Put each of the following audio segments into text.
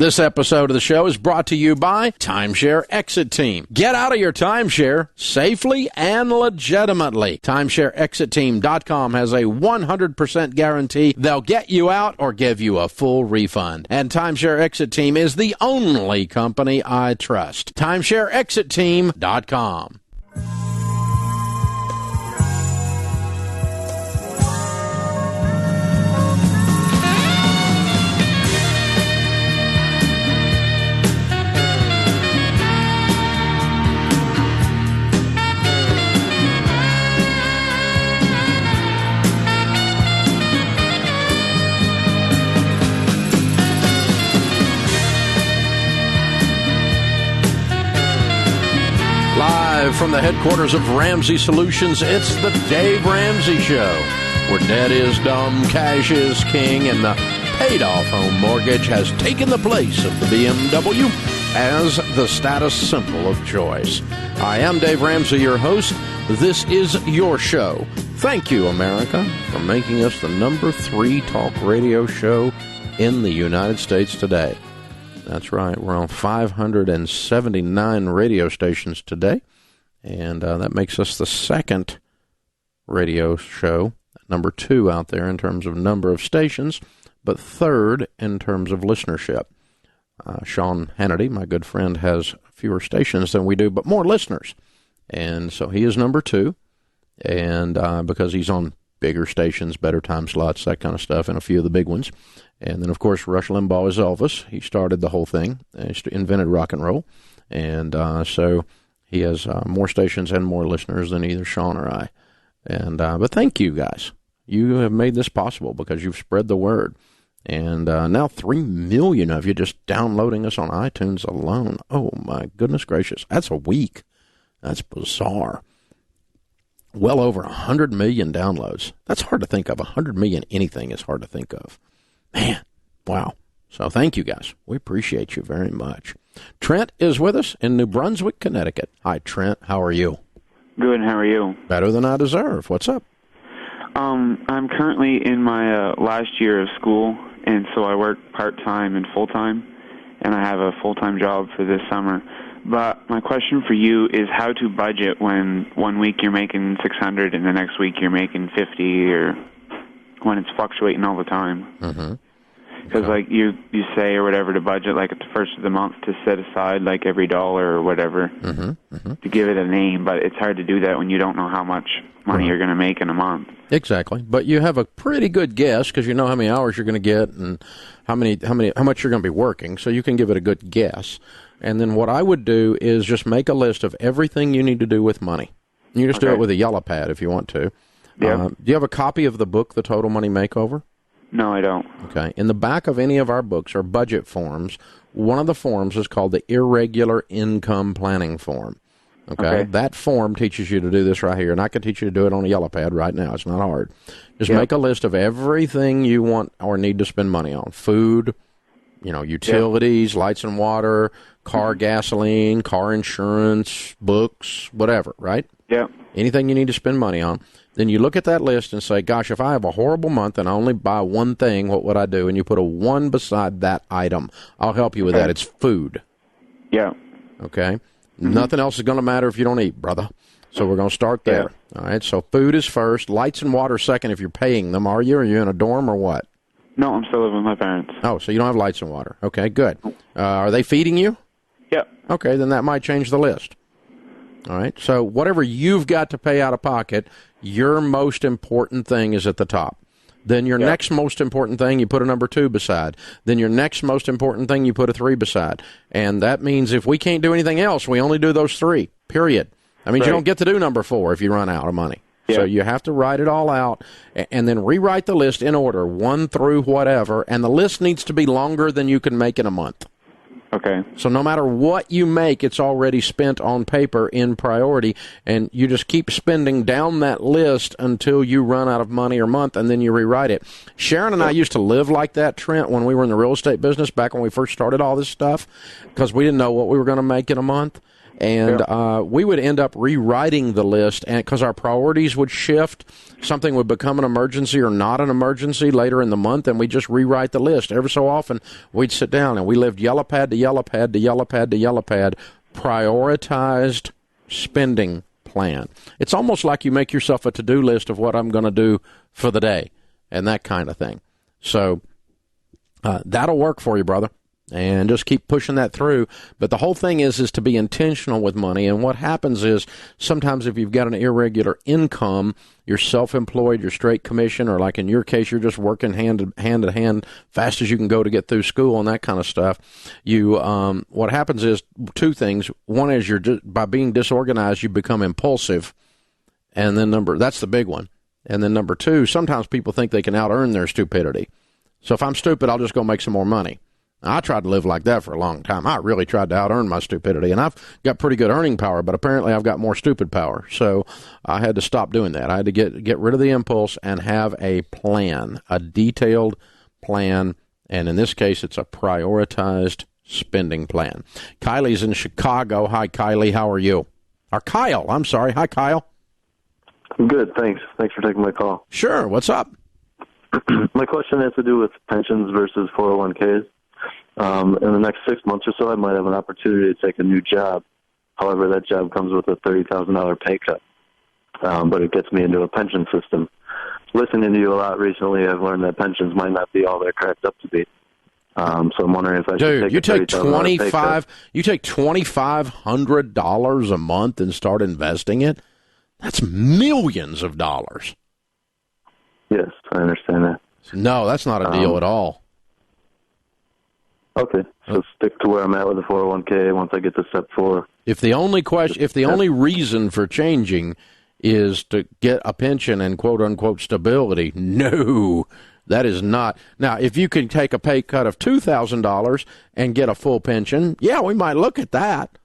This episode of the show is brought to you by Timeshare Exit Team. Get out of your timeshare safely and legitimately. TimeshareExitTeam.com has a 100% guarantee they'll get you out or give you a full refund. And Timeshare Exit Team is the only company I trust. TimeshareExitTeam.com. Live from the headquarters of Ramsey Solutions, it's the Dave Ramsey Show, where debt is dumb, cash is king, and the paid-off home mortgage has taken the place of the BMW as the status symbol of choice. I am Dave Ramsey, your host. This is your show. Thank you, America, for making us the number 3 talk radio show in the United States today. That's right. We're on 579 radio stations today, and that makes us the second radio show, number 2 out there in terms of number of stations, but third in terms of listenership. Sean Hannity, my good friend, has fewer stations than we do, but more listeners, and so he is number 2, and because he's on bigger stations, better time slots, that kind of stuff, and a few of the big ones. And then, of course, Rush Limbaugh is Elvis. He started the whole thing. He invented rock and roll. And so he has more stations and more listeners than either Sean or I. And but thank you, guys. You have made this possible because you've spread the word. And now 3 million of you just downloading us on iTunes alone. Oh, my goodness gracious. That's a week. That's bizarre. Well over 100 million downloads. That's hard to think of. 100 million anything is hard to think of. Man, wow. So thank you, guys. We appreciate you very much. Trent is with us in New Brunswick, Connecticut. Hi, Trent. How are you? Good. How are you? Better than I deserve. What's up? I'm currently in my last year of school, and so I work part-time and full-time, and I have a full-time job for this summer. But my question for you is how to budget when one week you're making 600 and the next week you're making 50, or when it's fluctuating all the time. Mm-hmm. Because, like, you say or whatever to budget, like, at the first of the month to set aside, like, every dollar or whatever to give it a name. But it's hard to do that when you don't know how much money you're going to make in a month. Exactly. But you have a pretty good guess because you know how many hours you're going to get and how much you're going to be working. So you can give it a good guess. And then what I would do is just make a list of everything you need to do with money. You just do it with a yellow pad if you want to. Yeah. Do you have a copy of the book, The Total Money Makeover? No, I don't. Okay. In the back of any of our books are budget forms. One of the forms is called the Irregular Income Planning Form. Okay? That form teaches you to do this right here, and I can teach you to do it on a yellow pad right now. It's not hard. Just make a list of everything you want or need to spend money on. Food, utilities, lights and water, car gasoline, car insurance, books, whatever, right? Yeah. Anything you need to spend money on. Then you look at that list and say, gosh, if I have a horrible month and I only buy one thing, what would I do? And you put a 1 beside that item. I'll help you with that. It's food. Yeah. Okay? Nothing else is going to matter if you don't eat, brother. So we're going to start there. All right? So food is first. Lights and water second if you're paying them. Are you? Are you in a dorm or what? No, I'm still living with my parents. Oh, so you don't have lights and water. Okay, good. Are they feeding you? Yeah. Okay, then that might change the list. All right, so whatever you've got to pay out of pocket, your most important thing is at the top. Then your next most important thing, you put a number 2 beside. Then your next most important thing, you put a 3 beside. And that means if we can't do anything else, we only do those 3, period. That means you don't get to do number 4 if you run out of money. Yeah. So you have to write it all out and then rewrite the list in order, 1 through whatever. And the list needs to be longer than you can make in a month. Okay. So no matter what you make, it's already spent on paper in priority, and you just keep spending down that list until you run out of money or month, and then you rewrite it. Sharon and I used to live like that, Trent, when we were in the real estate business back when we first started all this stuff, because we didn't know what we were going to make in a month. And we would end up rewriting the list, and because our priorities would shift, something would become an emergency or not an emergency later in the month, and we just rewrite the list. Every so often, we'd sit down, and we lived yellow pad to yellow pad to yellow pad to yellow pad, prioritized spending plan. It's almost like you make yourself a to-do list of what I'm going to do for the day and that kind of thing. So that'll work for you, brother. And just keep pushing that through. But the whole thing is to be intentional with money. And what happens is sometimes if you've got an irregular income, you're self-employed, you're straight commission, or like in your case, you're just working hand to hand fast as you can go to get through school and that kind of stuff. You what happens is two things. One is by being disorganized, you become impulsive. And then that's the big one. And then number two, sometimes people think they can out-earn their stupidity. So if I'm stupid, I'll just go make some more money. I tried to live like that for a long time. I really tried to out-earn my stupidity, and I've got pretty good earning power, but apparently I've got more stupid power. So I had to stop doing that. I had to get rid of the impulse and have a plan, a detailed plan, and in this case, it's a prioritized spending plan. Kylie's in Chicago. Hi, Kylie. How are you? Or Kyle. I'm sorry. Hi, Kyle. I'm good, thanks. Thanks for taking my call. Sure. What's up? My question has to do with pensions versus 401ks. In the next 6 months or so, I might have an opportunity to take a new job. However, that job comes with a $30,000 pay cut, but it gets me into a pension system. Listening to you a lot recently, I've learned that pensions might not be all they're cracked up to be. So I'm wondering if I should take you take $2,500 a month and start investing it. That's millions of dollars. Yes, I understand that. No, that's not a deal at all. Okay, so stick to where I'm at with the 401k once I get to step 4. If the only reason for changing is to get a pension and quote unquote stability, no, that is not. Now, if you can take a pay cut of $2,000 and get a full pension, yeah, we might look at that.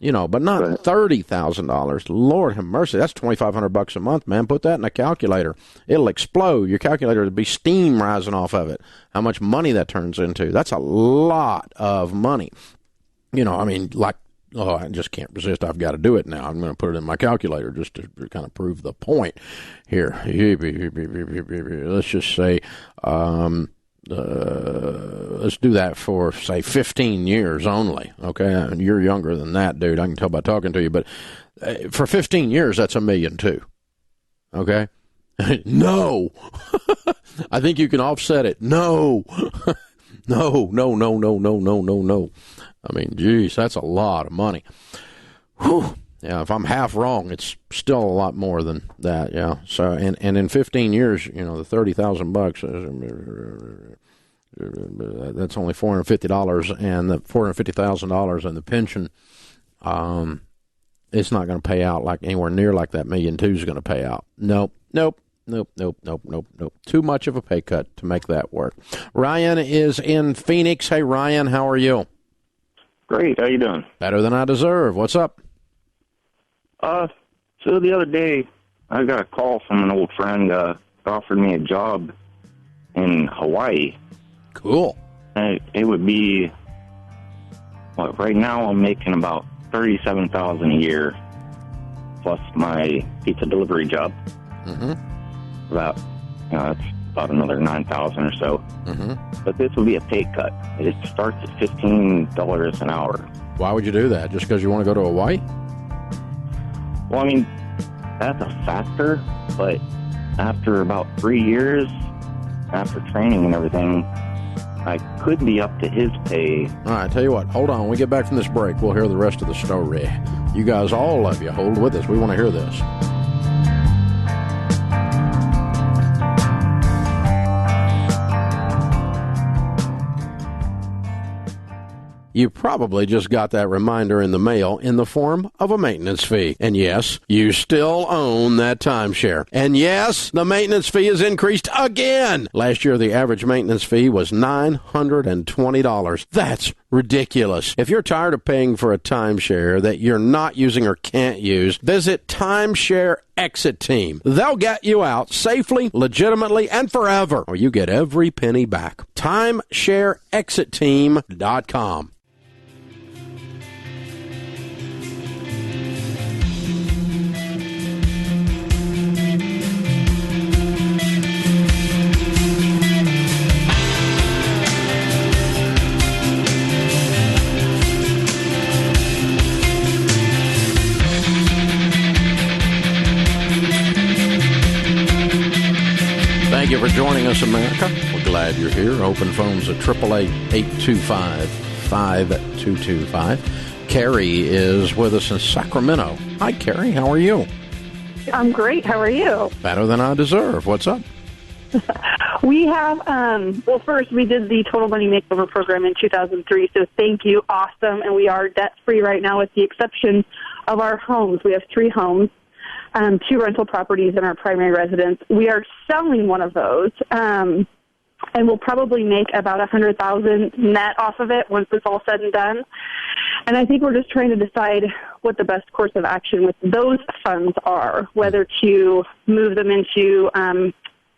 But not $30,000. Lord have mercy. That's $2,500 a month, man. Put that in a calculator. It'll explode. Your calculator will be steam rising off of it. How much money that turns into. That's a lot of money. I just can't resist. I've got to do it now. I'm going to put it in my calculator just to kind of prove the point here. Let's just say, let's do that for, say, 15 years only, okay? And you're younger than that, dude. I can tell by talking to you. But for 15 years, that's $1.2 million, okay? No. I think you can offset it. No. No. I mean, geez, that's a lot of money. Whew. Yeah, if I'm half wrong, it's still a lot more than that. Yeah. So, and in 15 years, the $30,000, that's only $450, and the $450,000 and the pension, it's not going to pay out like anywhere near like that $1.2 million is going to pay out. Nope. Too much of a pay cut to make that work. Ryan is in Phoenix. Hey, Ryan, how are you? Great. How you doing? Better than I deserve. What's up? So the other day, I got a call from an old friend, offered me a job in Hawaii. Cool. And it would be, right now I'm making about $37,000 a year, plus my pizza delivery job. Mm-hmm. It's about another $9,000 or so. Mm-hmm. But this will be a pay cut. It starts at $15 an hour. Why would you do that? Just because you want to go to Hawaii? Well, I mean, that's a factor, but after about 3 years, after training and everything, I could be up to his pay. All right, tell you what, hold on. When we get back from this break, we'll hear the rest of the story. You guys, all of you, hold with us. We want to hear this. You probably just got that reminder in the mail in the form of a maintenance fee. And yes, you still own that timeshare. And yes, the maintenance fee is increased again. Last year, the average maintenance fee was $920. That's ridiculous. If you're tired of paying for a timeshare that you're not using or can't use, visit Timeshare Exit Team. They'll get you out safely, legitimately, and forever, or you get every penny back. TimeshareExitTeam.com. joining us, America. We're glad you're here. Open phones at 888-825-5225. Carrie is with us in Sacramento. Hi, Carrie. How are you? I'm great. How are you? Better than I deserve. What's up? We have, first, we did the Total Money Makeover program in 2003, so thank you. Awesome. And we are debt-free right now with the exception of our homes. We have 3 homes, 2 rental properties and our primary residence. We are selling one of those, and we'll probably make about $100,000 net off of it once it's all said and done. And I think we're just trying to decide what the best course of action with those funds are, whether to move them into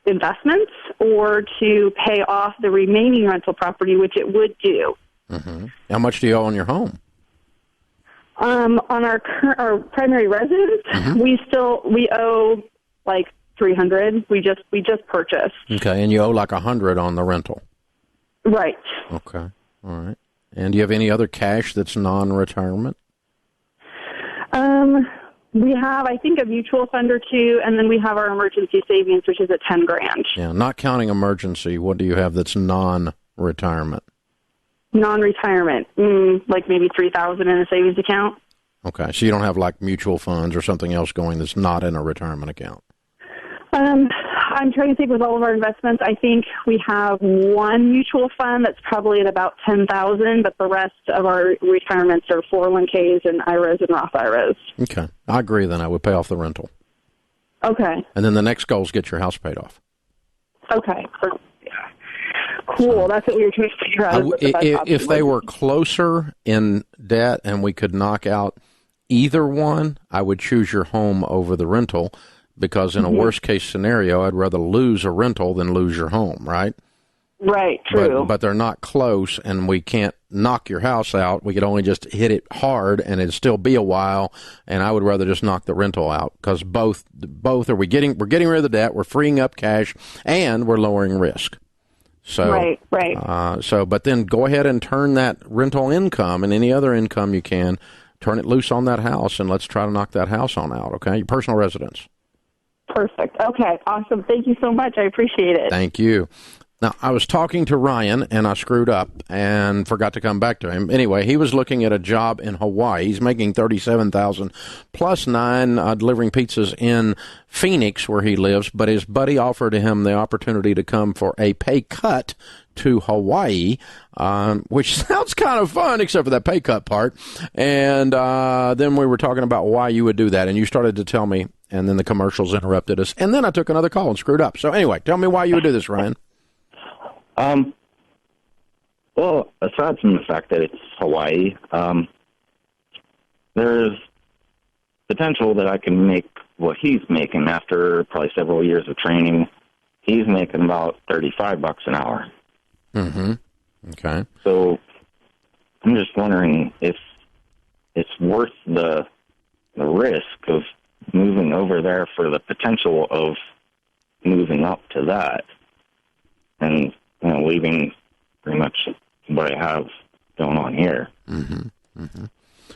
investments or to pay off the remaining rental property, which it would do. Mm-hmm. How much do you owe on your home? On our primary residence, mm-hmm. we owe like $300. We just purchased. Okay, and you owe like $100 on the rental. Right. Okay. All right. And do you have any other cash that's non-retirement? We have, I think, a mutual fund or 2, and then we have our emergency savings, which is at $10,000. Yeah, not counting emergency. What do you have that's non-retirement? Non-retirement, like maybe $3,000 in a savings account. Okay, so you don't have like mutual funds or something else going that's not in a retirement account? I'm trying to think with all of our investments. I think we have one mutual fund that's probably at about $10,000, but the rest of our retirements are 401ks and IRAs and Roth IRAs. Okay, I agree. Then I would pay off the rental. Okay. And then the next goal is get your house paid off. Okay. Yeah. Cool. That's what we were trying to figure out. If they were closer in debt and we could knock out either one, I would choose your home over the rental. Because in a worst-case scenario, I'd rather lose a rental than lose your home, right? Right, true. But they're not close, and we can't knock your house out. We could only just hit it hard, and it'd still be a while, and I would rather just knock the rental out because both are we're getting rid of the debt, we're freeing up cash, and we're lowering risk. So, right. But then go ahead and turn that rental income and any other income you can, turn it loose on that house, and let's try to knock that house on out, okay? Your personal residence. Perfect. Okay, awesome. Thank you so much. I appreciate it. Thank you. Now, I was talking to Ryan, and I screwed up and forgot to come back to him. Anyway, he was looking at a job in Hawaii. He's making $37,000 plus $9 delivering pizzas in Phoenix, where he lives, but his buddy offered him the opportunity to come for a pay cut to Hawaii, which sounds kind of fun, except for that pay cut part. And then we were talking about why you would do that, and you started to tell me, and then the commercials interrupted us, and then I took another call and screwed up. So anyway, tell me why you would do this, Ryan. Well, aside from the fact that it's Hawaii, there's potential that I can make what he's making after probably several years of training. He's making about $35 an hour. Mm-hmm. Okay. So I'm just wondering if it's worth the risk of moving over there for the potential of moving up to that and leaving pretty much what I have going on here. Mm-hmm. Mm-hmm.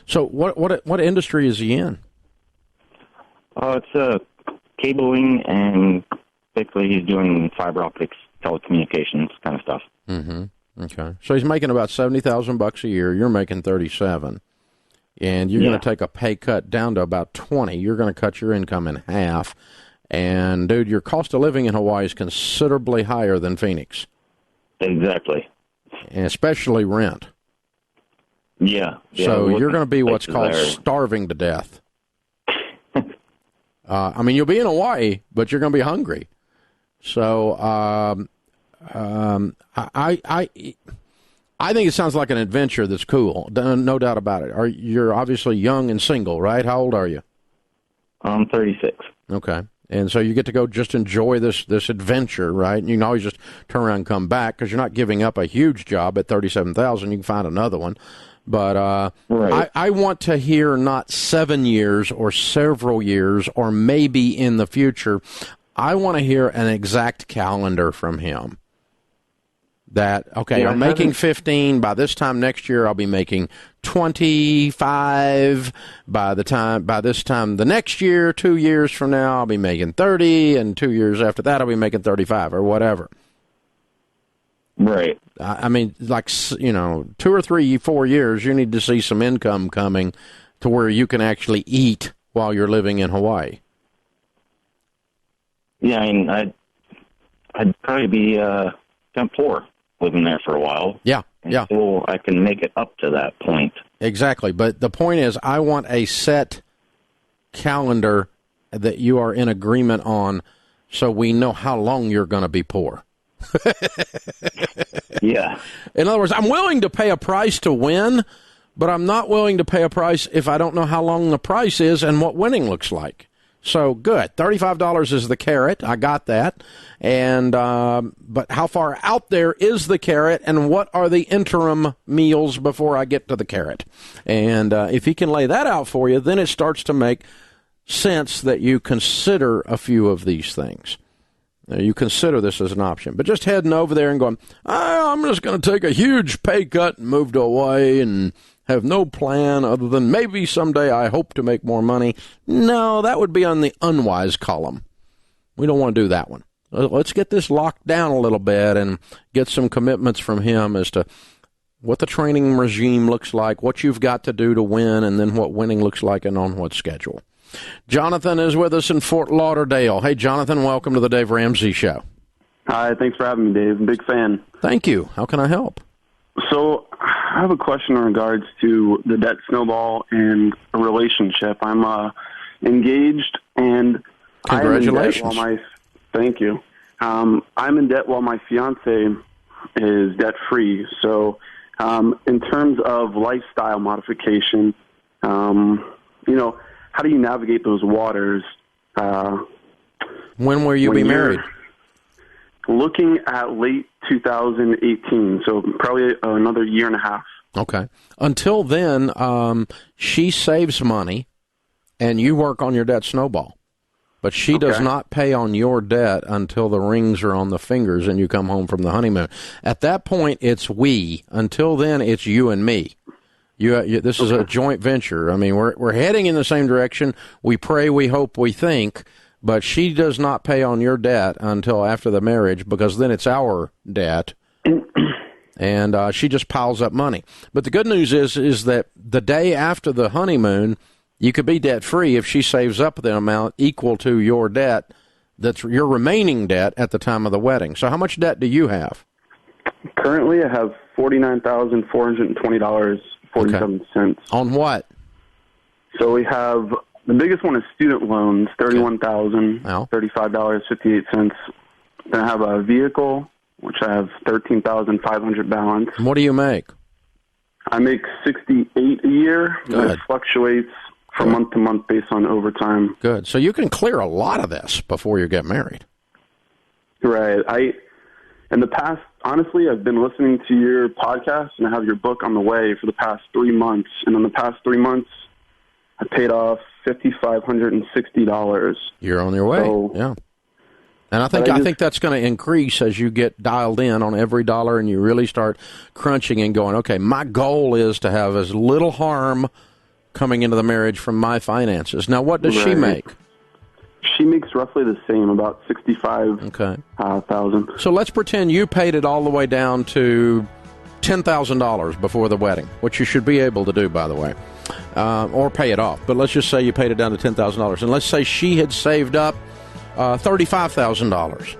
So what industry is he in? It's cabling, and basically he's doing fiber optics, telecommunications kind of stuff. Mm-hmm. Okay. So he's making about $70,000 a year. You're making $37,000. And you're going to take a pay cut down to about $20,000. You're going to cut your income in half. And, dude, your cost of living in Hawaii is considerably higher than Phoenix. Exactly. And especially rent. Yeah. So you're going to be what's called starving to death. You'll be in Hawaii, but you're going to be hungry. So I think it sounds like an adventure that's cool. No doubt about it. You're obviously young and single, right? How old are you? I'm 36. Okay. And so you get to go just enjoy this adventure, right? And you can always just turn around and come back because you're not giving up a huge job at $37,000. You can find another one. But right. I want to hear not 7 years or several years or maybe in the future. I want to hear an exact calendar from him. That, okay, Yeah, I'm making 15. By this time next year, I'll be making 25. By this time the next year, 2 years from now, I'll be making 30. And 2 years after that, I'll be making 35 or whatever. Right. I mean, like, 2 or 3, 4 years, you need to see some income coming to where you can actually eat while you're living in Hawaii. Yeah, I mean, I'd probably be temp 4 living there for a while. Yeah. Until I can make it up to that point. Exactly. But the point is, I want a set calendar that you are in agreement on so we know how long you're going to be poor. Yeah. In other words, I'm willing to pay a price to win, but I'm not willing to pay a price if I don't know how long the price is and what winning looks like. So good. $35 is the carrot. I got that. And but how far out there is the carrot, and what are the interim meals before I get to the carrot? And if he can lay that out for you, then it starts to make sense that you consider a few of these things. You consider this as an option. But just heading over there and going, I'm just going to take a huge pay cut and move to Hawaii and have no plan other than maybe someday I hope to make more money. No, that would be on the unwise column. We don't want to do that one. Let's get this locked down a little bit and get some commitments from him as to what the training regime looks like, what you've got to do to win, and then what winning looks like and on what schedule. Jonathan is with us in Fort Lauderdale. Hey, Jonathan, welcome to the Dave Ramsey Show. Hi, thanks for having me, Dave. I'm a big fan. Thank you. How can I help? So I have a question in regards to the debt snowball and a relationship. I'm engaged, and congratulations. Thank you. I'm in debt while my fiance is debt-free. So in terms of lifestyle modification, how do you navigate those waters? When will you be married? Looking at late 2018, so probably another year and a half. Okay. Until then, she saves money, and you work on your debt snowball. But she does not pay on your debt until the rings are on the fingers and you come home from the honeymoon. At that point, it's we. Until then, it's you and me. This is a joint venture. I mean, we're heading in the same direction. We pray, we hope, we think. But she does not pay on your debt until after the marriage, because then it's our debt. And she just piles up money. But the good news is that the day after the honeymoon, you could be debt-free if she saves up the amount equal to your debt, that's your remaining debt at the time of the wedding. So how much debt do you have? Currently, I have $49,420.47. On what? So we have, the biggest one is student loans, $31,035.58. Then I have a vehicle, which I have $13,500 balance. And what do you make? I make $68 a year. Good. It fluctuates from month to month based on overtime. Good. So you can clear a lot of this before you get married. Right. In the past, honestly, I've been listening to your podcast, and I have your book on the way for the past 3 months. And in the past 3 months, I paid off $5,560. You're on your way. So, yeah. And I think that's going to increase as you get dialed in on every dollar and you really start crunching and going, okay, my goal is to have as little harm coming into the marriage from my finances. Now, what does she make? She makes roughly the same, about $65,000. So let's pretend you paid it all the way down to $10,000 before the wedding, which you should be able to do, by the way, or pay it off. But let's just say you paid it down to $10,000. And let's say she had saved up $35,000.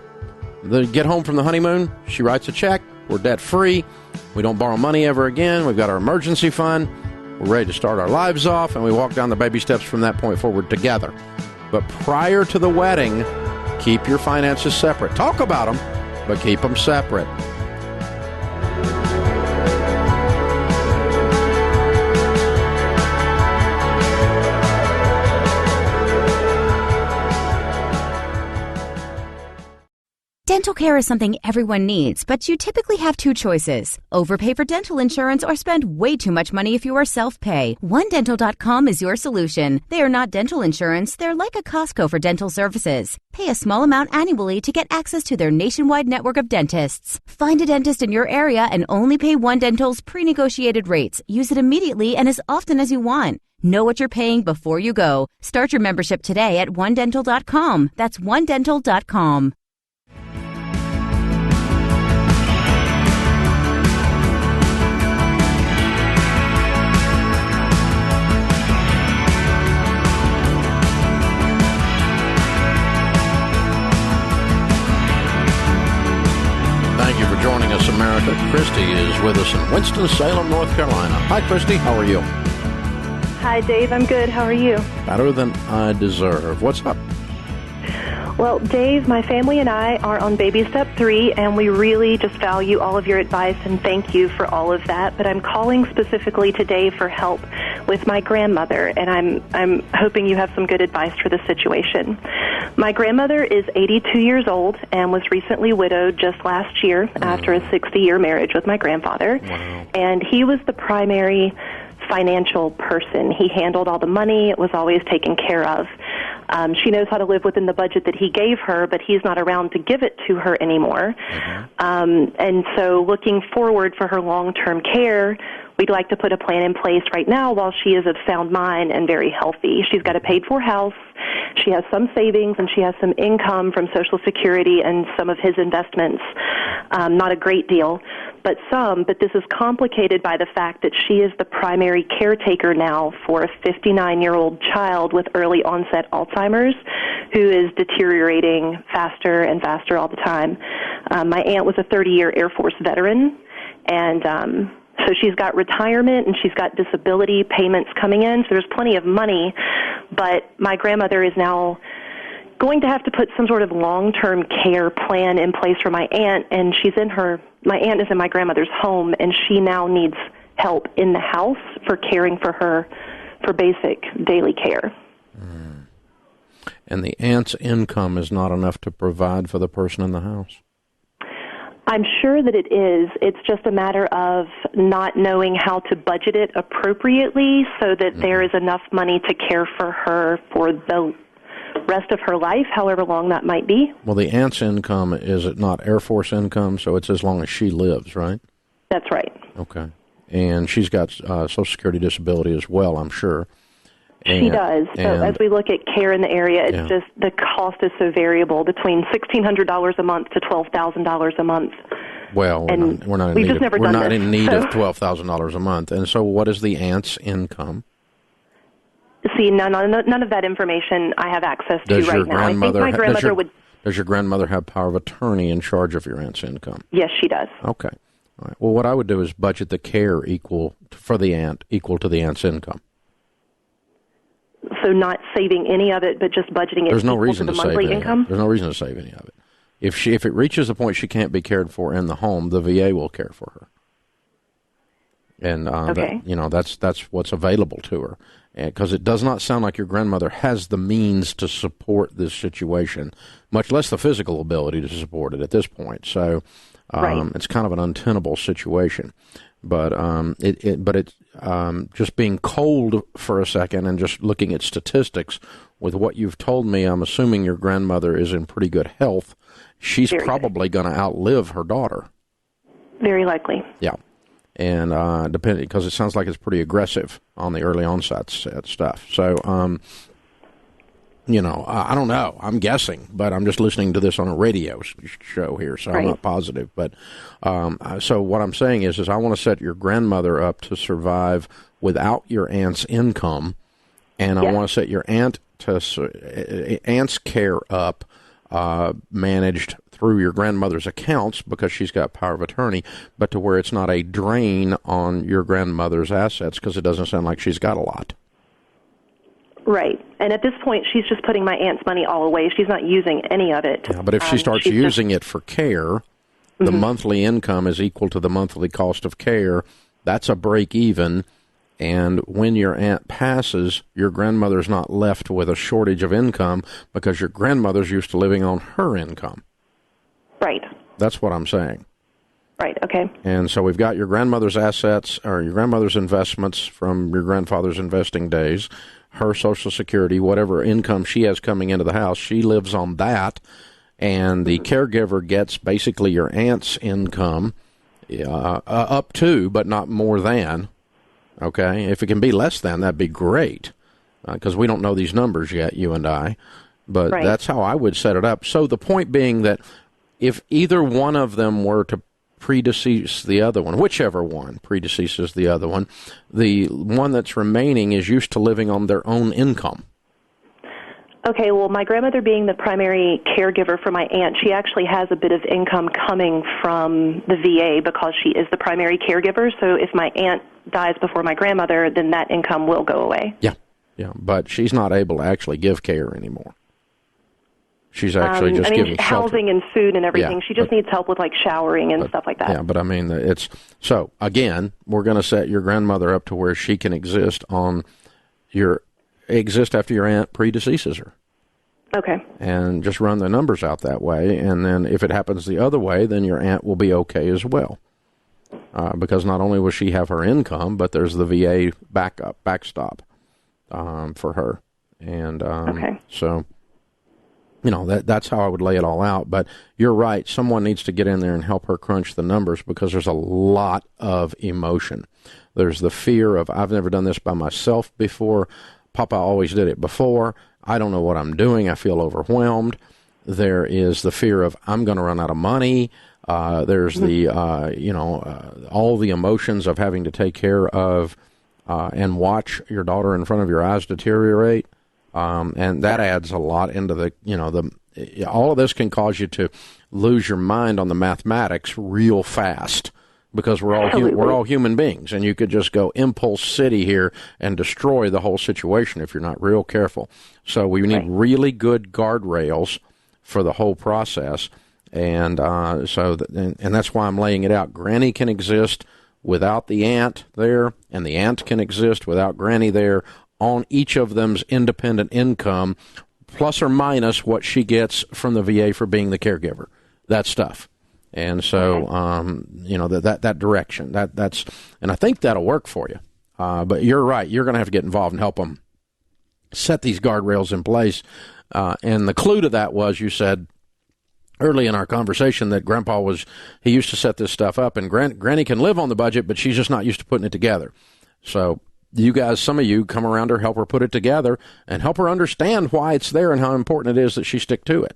They get home from the honeymoon, she writes a check, we're debt-free, we don't borrow money ever again, we've got our emergency fund, we're ready to start our lives off, and we walk down the baby steps from that point forward together. But prior to the wedding, keep your finances separate. Talk about them, but keep them separate. Dental Dental care is something everyone needs, but you typically have two choices. Overpay for dental insurance or spend way too much money if you are self-pay. OneDental.com is your solution. They are not dental insurance. They're like a Costco for dental services. Pay a small amount annually to get access to their nationwide network of dentists. Find a dentist in your area and only pay One Dental's pre-negotiated rates. Use it immediately and as often as you want. Know what you're paying before you go. Start your membership today at OneDental.com. That's OneDental.com. Thank you for joining us, America. Christy is with us in Winston-Salem, North Carolina. Hi, Christy. How are you? Hi, Dave. I'm good. How are you? Better than I deserve. What's up? Well, Dave, my family and I are on baby step 3, and we really just value all of your advice, and thank you for all of that. But I'm calling specifically today for help with my grandmother, and I'm hoping you have some good advice for the situation. My grandmother is 82 years old and was recently widowed just last year after a 60-year marriage with my grandfather. Wow. And he was the primary financial person. He handled all the money. It was always taken care of. She knows how to live within the budget that he gave her, but he's not around to give it to her anymore. And so looking forward for her long-term care, we'd like to put a plan in place right now while she is of sound mind and very healthy. She's got a paid-for house. She has some savings, and she has some income from Social Security and some of his investments. Not a great deal, but some. But this is complicated by the fact that she is the primary caretaker now for a 59-year-old child with early onset Alzheimer's who is deteriorating faster and faster all the time. My aunt was a 30-year Air Force veteran, and so she's got retirement and she's got disability payments coming in, so there's plenty of money. But my grandmother is now going to have to put some sort of long-term care plan in place for my aunt, and my aunt is in my grandmother's home, and she now needs help in the house for caring for her for basic daily care. And the aunt's income is not enough to provide for the person in the house? I'm sure that it is. It's just a matter of not knowing how to budget it appropriately so that there is enough money to care for her for the rest of her life, however long that might be. Well, the aunt's income, is it not Air Force income, so it's as long as she lives, right? That's right. Okay. And she's got Social Security disability as well, I'm sure. She does. So as we look at care in the area, it's just the cost is so variable between $1,600 a month to $12,000 a month. Well, we're not in need of $12,000 a month. And so what is the aunt's income? See, none of that information I have access to right now. I think my grandmother would... Does your grandmother have power of attorney in charge of your aunt's income? Yes, she does. Okay. All right. Well, what I would do is budget the care equal to the aunt's income. So not saving any of it, but just budgeting it equal to the monthly income? There's no reason to save any of it. If it reaches the point she can't be cared for in the home, the VA will care for her. And that's what's available to her. Because it does not sound like your grandmother has the means to support this situation, much less the physical ability to support it at this point. So it's kind of an untenable situation. But it's just being cold for a second and just looking at statistics with what you've told me, I'm assuming your grandmother is in pretty good health. She's probably going to outlive her daughter. Very likely. Yeah. And because it sounds like it's pretty aggressive on the early onset stuff. So, I don't know. I'm guessing, but I'm just listening to this on a radio show here, so I'm not positive. But so what I'm saying is I want to set your grandmother up to survive without your aunt's income, and I want to set your aunt's care up managed through your grandmother's accounts because she's got power of attorney, but to where it's not a drain on your grandmother's assets because it doesn't sound like she's got a lot. Right. And at this point, she's just putting my aunt's money all away. She's not using any of it. Yeah, but if she starts using it for care, the monthly income is equal to the monthly cost of care. That's a break even. And when your aunt passes, your grandmother's not left with a shortage of income because your grandmother's used to living on her income. Right. That's what I'm saying. Right, okay. And so we've got your grandmother's assets or your grandmother's investments from your grandfather's investing days, her Social Security, whatever income she has coming into the house, she lives on that. And the caregiver gets basically your aunt's income up to, but not more than. Okay? If it can be less than, that'd be great. Because we don't know these numbers yet, you and I. But Right. that's how I would set it up. So the point being that if either one of them were to predecease the other one, whichever one predeceases the other one, the one that's remaining is used to living on their own income. Okay, well, my grandmother being the primary caregiver for my aunt, she actually has a bit of income coming from the VA because she is the primary caregiver. So if my aunt dies before my grandmother, then that income will go away. Yeah, but she's not able to actually give care anymore. She's actually just giving shelter. Housing and food and everything. Yeah, she just needs help with, like, showering and stuff like that. Yeah, but I mean, it's... So, again, we're going to set your grandmother up to where she can exist after your aunt predeceases her. Okay. And just run the numbers out that way, and then if it happens the other way, then your aunt will be okay as well. Because not only will she have her income, but there's the VA backstop for her. And okay. So... that's how I would lay it all out. But you're right. Someone needs to get in there and help her crunch the numbers because there's a lot of emotion. There's the fear of, I've never done this by myself before. Papa always did it before. I don't know what I'm doing. I feel overwhelmed. There is the fear of, I'm going to run out of money. There's the, all the emotions of having to take care of and watch your daughter in front of your eyes deteriorate. And that adds a lot into all of this can cause you to lose your mind on the mathematics real fast because we're all human beings, and you could just go impulse city here and destroy the whole situation if you're not real careful. So we need really good guardrails for the whole process, and and that's why I'm laying it out. Granny can exist without the aunt there, and the aunt can exist without Granny there, on each of them's independent income, plus or minus what she gets from the VA for being the caregiver, that stuff. And so, that direction, that's, and I think that'll work for you. But you're right. You're going to have to get involved and help them set these guardrails in place. And the clue to that was, you said early in our conversation that Grandpa he used to set this stuff up, and Granny can live on the budget, but she's just not used to putting it together. So, you guys, some of you come around her, help her put it together, and help her understand why it's there and how important it is that she stick to it.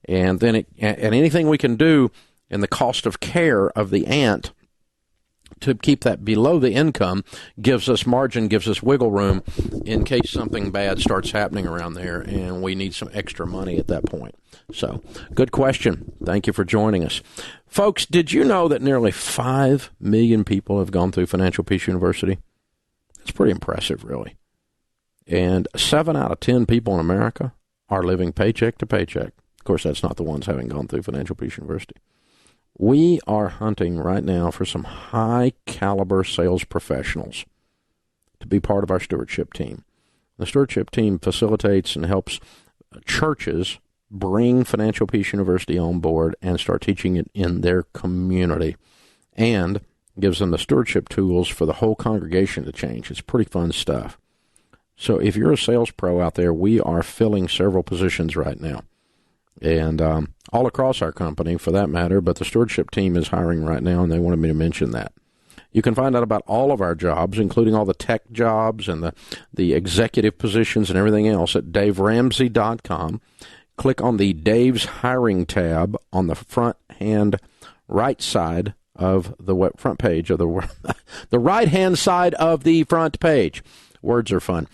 And then and anything we can do in the cost of care of the aunt to keep that below the income gives us margin, gives us wiggle room in case something bad starts happening around there and we need some extra money at that point. So, good question. Thank you for joining us. Folks, did you know that nearly 5 million people have gone through Financial Peace University? It's pretty impressive, really. And 7 out of 10 people in America are living paycheck to paycheck. Of course, that's not the ones having gone through Financial Peace University. We are hunting right now for some high-caliber sales professionals to be part of our stewardship team. The stewardship team facilitates and helps churches bring Financial Peace University on board and start teaching it in their community. And gives them the stewardship tools for the whole congregation to change. It's pretty fun stuff. So if you're a sales pro out there, we are filling several positions right now. And all across our company, for that matter, but the stewardship team is hiring right now, and they wanted me to mention that. You can find out about all of our jobs, including all the tech jobs and the executive positions and everything else at DaveRamsey.com. Click on the Dave's Hiring tab on the front-hand right side of the front page of the right-hand side of the front page. Words are fun.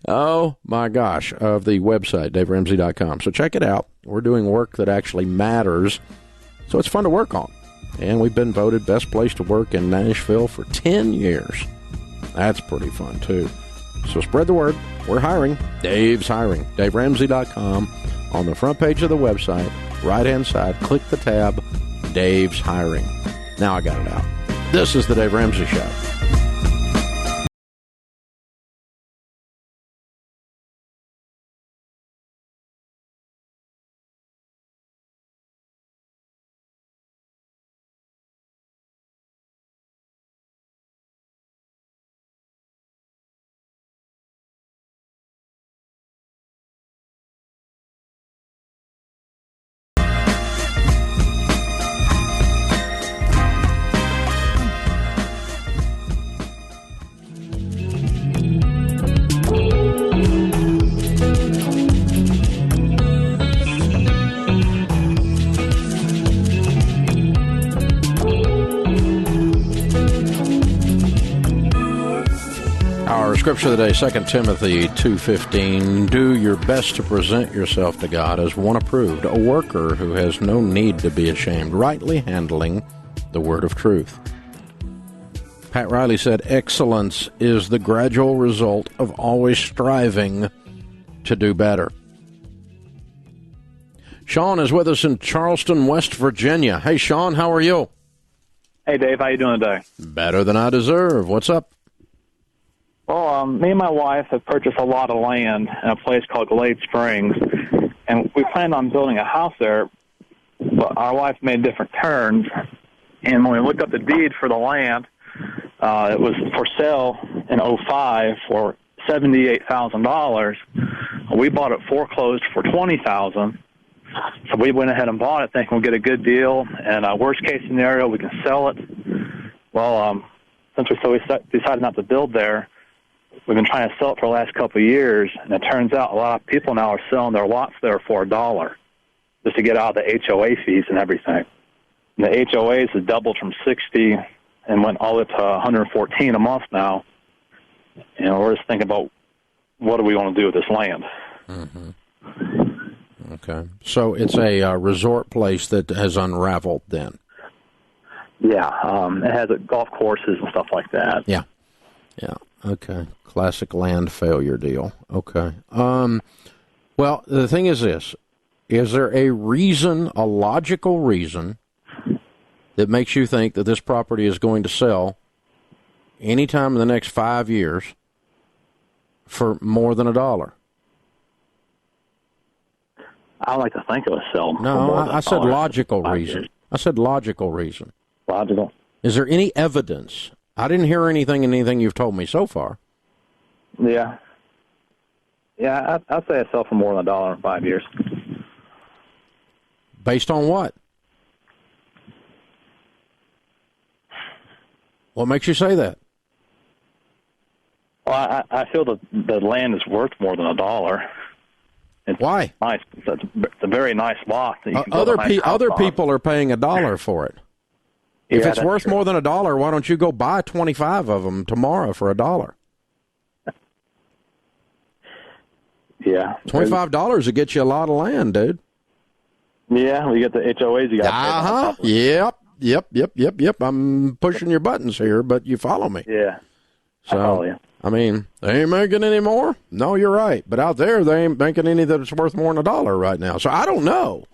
Oh, my gosh, of the website, DaveRamsey.com. So check it out. We're doing work that actually matters, so it's fun to work on. And we've been voted best place to work in Nashville for 10 years. That's pretty fun, too. So spread the word. We're hiring. Dave's hiring. DaveRamsey.com. On the front page of the website, right-hand side, click the tab, Dave's hiring. Now I got it out. This is the Dave Ramsey Show. Our scripture of the day, 2 Timothy 2:15. Do your best to present yourself to God as one approved, a worker who has no need to be ashamed, rightly handling the word of truth. Pat Riley said, excellence is the gradual result of always striving to do better. Sean is with us in Charleston, West Virginia. Hey, Sean, how are you? Hey, Dave, how you doing today? Better than I deserve. What's up? Well, me and my wife have purchased a lot of land in a place called Glade Springs, and we planned on building a house there, but our wife made different turns, and when we looked up the deed for the land, it was for sale in '05 for $78,000. We bought it foreclosed for $20,000, so we went ahead and bought it thinking we'll get a good deal, and worst case scenario, we can sell it. Well, since we decided not to build there, we've been trying to sell it for the last couple of years, and it turns out a lot of people now are selling their lots there for $1 just to get out of the HOA fees and everything. And the HOAs have doubled from 60 and went all the way to 114 a month now. You know, we're just thinking about what do we want to do with this land. Mm-hmm. Okay. So it's a resort place that has unraveled then. Yeah, it has golf courses and stuff like that. Yeah. Okay. Classic land failure deal. Okay. Well, the thing is this. Is there a reason, a logical reason, that makes you think that this property is going to sell anytime in the next 5 years for more than $1? I like to think it would sell. No, I said logical reason. I said logical reason. Logical. Is there any evidence? I didn't hear anything in anything you've told me so far. Yeah. Yeah, I'd say it sell for more than $1 in 5 years. Based on what? What makes you say that? Well, I feel that the land is worth more than $1. It's Why? Nice. It's a very nice lot. That you can Other build a nice house on. people are paying $1 for it. If Yeah, it's that's worth true. more than $1, why don't you go buy 25 of them tomorrow for $1? Yeah. $25 will get you a lot of land, dude. Yeah, we get the HOAs you got. Yep. I'm pushing your buttons here, but you follow me. Yeah. So, I follow you. I mean, they ain't making any more. No, you're right. But out there, they ain't making any that's worth more than $1 right now. So I don't know.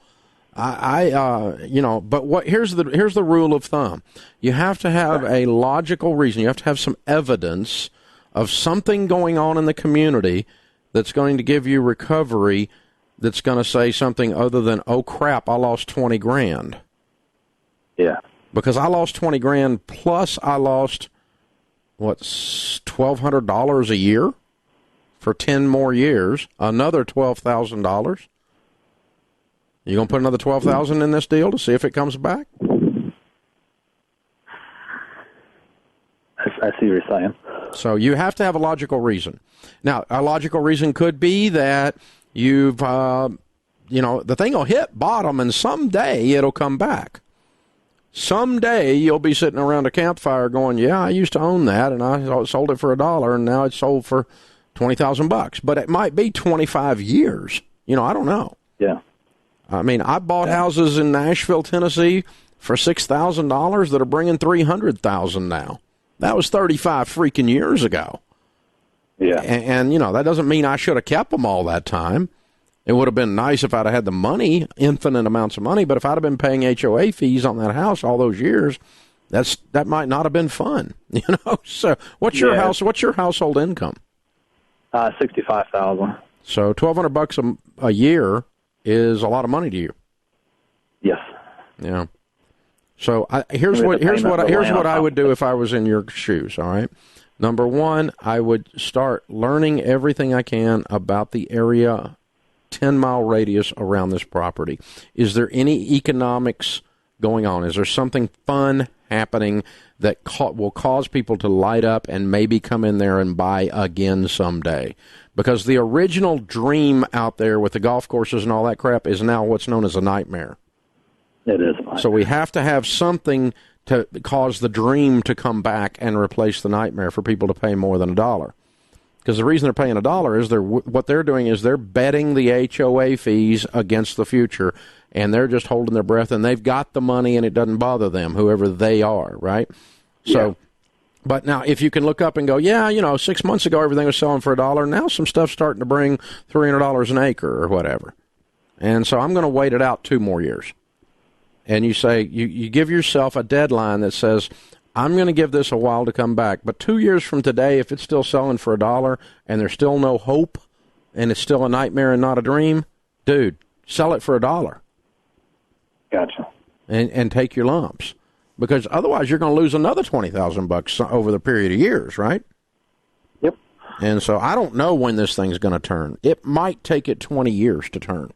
But here's the rule of thumb. You have to have a logical reason. You have to have some evidence of something going on in the community that's going to give you recovery that's going to say something other than, oh, crap, I lost 20 grand. Yeah. Because I lost 20 grand plus I lost, $1,200 a year for 10 more years, another $12,000. You going to put another $12,000 in this deal to see if it comes back? I see what you're saying. So you have to have a logical reason. Now, a logical reason could be that you've, the thing will hit bottom and someday it'll come back. Someday you'll be sitting around a campfire going, yeah, I used to own that and I sold it for $1 and now it's sold for $20,000. But it might be 25 years. I don't know. Yeah. I mean, I bought houses in Nashville, Tennessee for $6,000 that are bringing $300,000 now. That was 35 freaking years ago. Yeah. And that doesn't mean I should have kept them all that time. It would have been nice if I'd have had the money, infinite amounts of money, but if I'd have been paying HOA fees on that house all those years, that might not have been fun. So what's your household income? $65,000. So $1,200 a year is a lot of money to you. Yes. Yeah. So here's what I would do if I was in your shoes. All right. Number one, I would start learning everything I can about the area, 10-mile radius around this property. Is there any economics going on? Is there something fun happening that will cause people to light up and maybe come in there and buy again someday? Because the original dream out there with the golf courses and all that crap is now what's known as a nightmare. It is. So we have to have something to cause the dream to come back and replace the nightmare for people to pay more than $1. Because the reason they're paying $1 is what they're doing is they're betting the HOA fees against the future, and they're just holding their breath, and they've got the money, and it doesn't bother them, whoever they are, right? So, but now if you can look up and go, 6 months ago everything was selling for $1. Now some stuff's starting to bring $300 an acre or whatever. And so I'm going to wait it out 2 more years. And you say, you give yourself a deadline that says, I'm going to give this a while to come back. But 2 years from today, if it's still selling for $1 and there's still no hope and it's still a nightmare and not a dream, dude, sell it for $1. Gotcha. And take your lumps. Because otherwise you're going to lose another $20,000 over the period of years, right? Yep. And so I don't know when this thing's going to turn. It might take it 20 years to turn.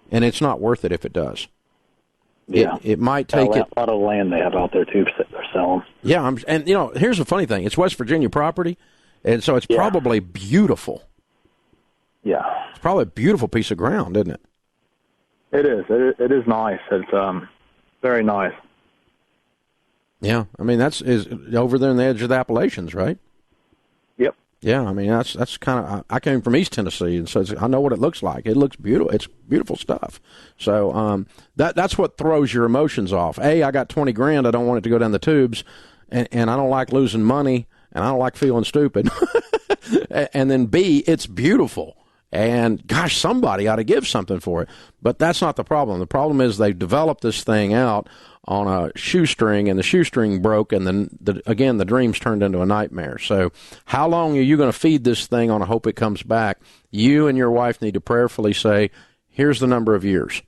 And it's not worth it if it does. Yeah, it might take a lot of land they have out there too they're selling. Yeah, and here's the funny thing: it's West Virginia property, and so it's probably beautiful. Yeah, it's probably a beautiful piece of ground, isn't it? It is. It is nice. It's very nice. Yeah, I mean that's over there on the edge of the Appalachians, right? Yep. Yeah, I mean that's kind of. I came from East Tennessee, and so I know what it looks like. It looks beautiful. It's beautiful stuff. So that's what throws your emotions off. A, I got $20,000. I don't want it to go down the tubes, and I don't like losing money, and I don't like feeling stupid. And then B, it's beautiful, and gosh, somebody ought to give something for it. But that's not the problem. The problem is they've developed this thing out on a shoestring, and the shoestring broke, and then again the dreams turned into a nightmare. So how long are you going to feed this thing on a hope it comes back? You and your wife need to prayerfully say, here's the number of years.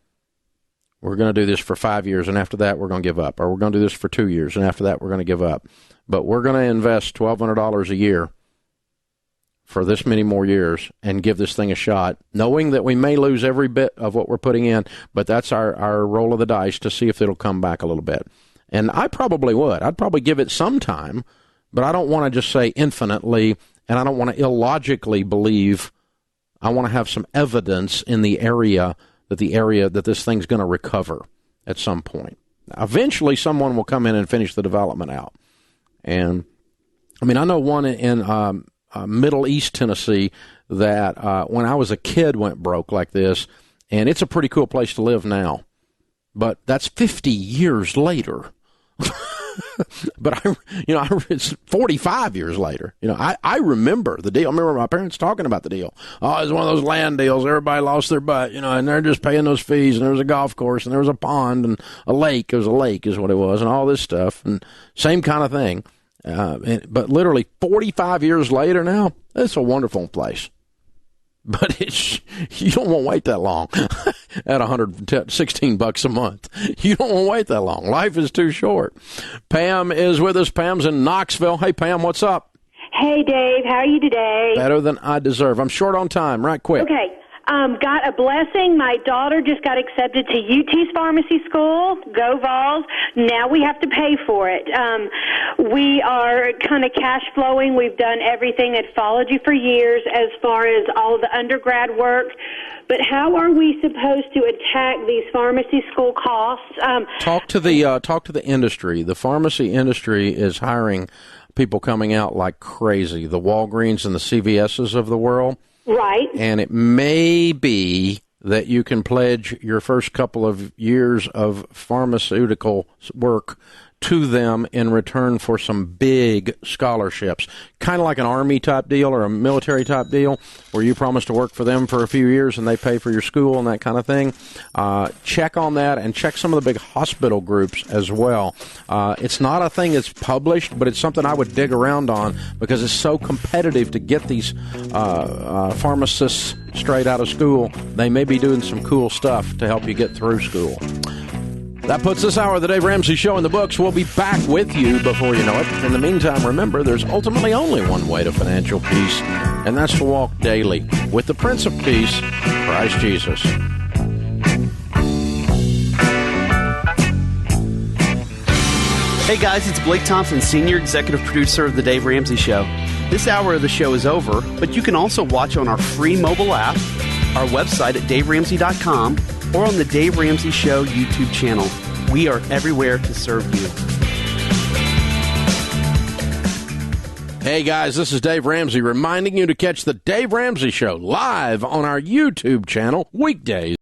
We're going to do this for 5 years, and after that we're going to give up. Or we're going to do this for 2 years, and after that we're going to give up. But we're going to invest $1,200 a year for this many more years and give this thing a shot, knowing that we may lose every bit of what we're putting in, but that's our roll of the dice to see if it'll come back a little bit. And I probably would. I'd probably give it some time, but I don't want to just say infinitely, and I don't want to illogically believe. I want to have some evidence in the area that this thing's going to recover at some point. Eventually, someone will come in and finish the development out. And, I mean, I know one in Middle East Tennessee that when I was a kid went broke like this, and it's a pretty cool place to live now. But that's 50 years later. But it's 45 years later. I remember the deal. I remember my parents talking about the deal. Oh, it was one of those land deals. Everybody lost their butt, and they're just paying those fees. And there was a golf course, and there was a pond, and a lake. It was a lake, is what it was, and all this stuff, and same kind of thing. But literally 45 years later now, it's a wonderful place. But you don't want to wait that long at $116 a month. You don't want to wait that long. Life is too short. Pam is with us. Pam's in Knoxville. Hey, Pam, what's up? Hey, Dave. How are you today? Better than I deserve. I'm short on time. Right quick. Okay. Got a blessing. My daughter just got accepted to UT's pharmacy school. Go Vols. Now we have to pay for it. We are kind of cash flowing. We've done everything that followed you for years as far as all the undergrad work. But how are we supposed to attack these pharmacy school costs? Talk to the industry. The pharmacy industry is hiring people coming out like crazy. The Walgreens and the CVS's of the world. Right. And it may be that you can pledge your first couple of years of pharmaceutical work to them in return for some big scholarships, kind of like an Army type deal or a military type deal where you promise to work for them for a few years and they pay for your school and that kind of thing. Check on that and check some of the big hospital groups as well. It's not a thing that's published, but it's something I would dig around on because it's so competitive to get these pharmacists straight out of school. They may be doing some cool stuff to help you get through school. That puts this hour of the Dave Ramsey Show in the books. We'll be back with you before you know it. In the meantime, remember, there's ultimately only one way to financial peace, and that's to walk daily with the Prince of Peace, Christ Jesus. Hey guys, it's Blake Thompson, Senior Executive Producer of The Dave Ramsey Show. This hour of the show is over, but you can also watch on our free mobile app, our website at daveramsey.com, or on the Dave Ramsey Show YouTube channel. We are everywhere to serve you. Hey guys, this is Dave Ramsey reminding you to catch the Dave Ramsey Show live on our YouTube channel weekdays.